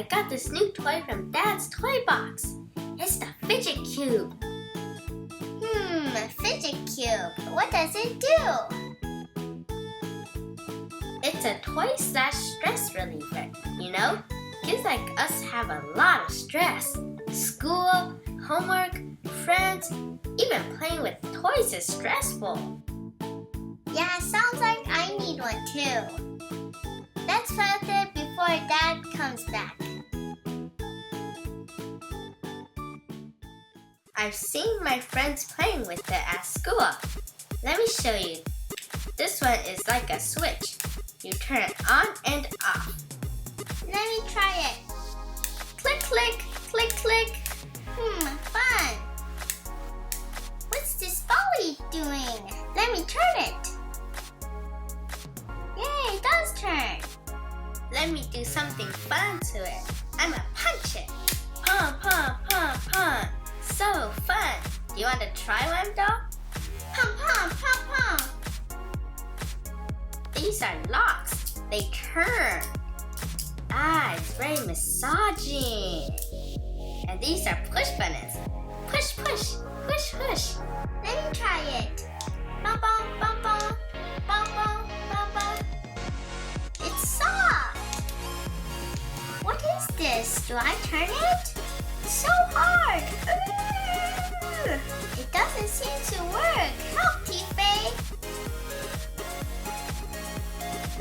I got this new toy from Dad's toy box. It's the Fidget Cube. Fidget Cube. What does it do? It's a toy/stress reliever, you know? Kids like us have a lot of stress. School, homework, friends, even playing with toys is stressful. Yeah, sounds like I need one too. Let's play with it before Dad comes back. I've seen my friends playing with it at school. Let me show you. This one is like a switch. You turn it on and off. Let me try it. Click, click, click, click. Fun. What's this volley doing? Let me turn it. Yay, it does turn. Let me do something fun to it. I'ma punch it. Pom, pom, pom, pom. So fun. Do you want to try one, doll? Pom, pom, pom, pom. These are locks. They turn. It's very massaging. And these are push buttons. Push, push, push, push. Let me try it. Bum, bum, bum, bum. Bum, bum, bum, bum. It's soft. What is this? Do I turn it? It's so hard. It doesn't seem to work. Help, T-Faye.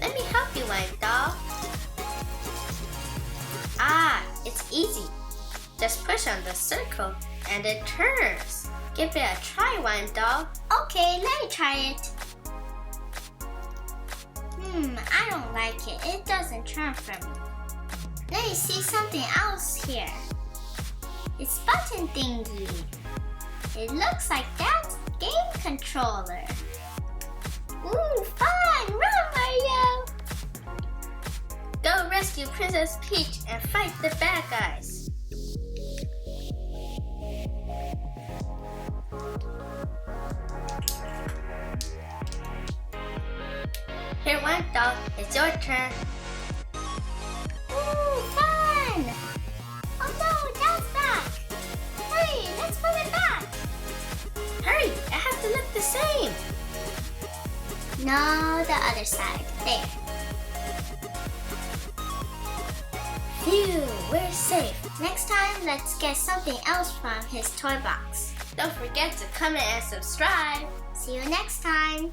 Let me help you one, doll. It's easy. Just push on the circle and it turns. Give it a try one, doll. Okay, let me try it. I don't like it. It doesn't turn for me. Let me see something else here. It's button thingy. It looks like Dad's game controller. Ooh, fun! Run, Mario! Go rescue Princess Peach and fight the bad guys. Here, one doll. It's your turn. Ooh, fun! Oh no, Dad's back! Hurry, let's put it back! Hurry, it has to look the same. No, the other side. There. Phew, we're safe. Next time, let's get something else from his toy box. Don't forget to comment and subscribe. See you next time.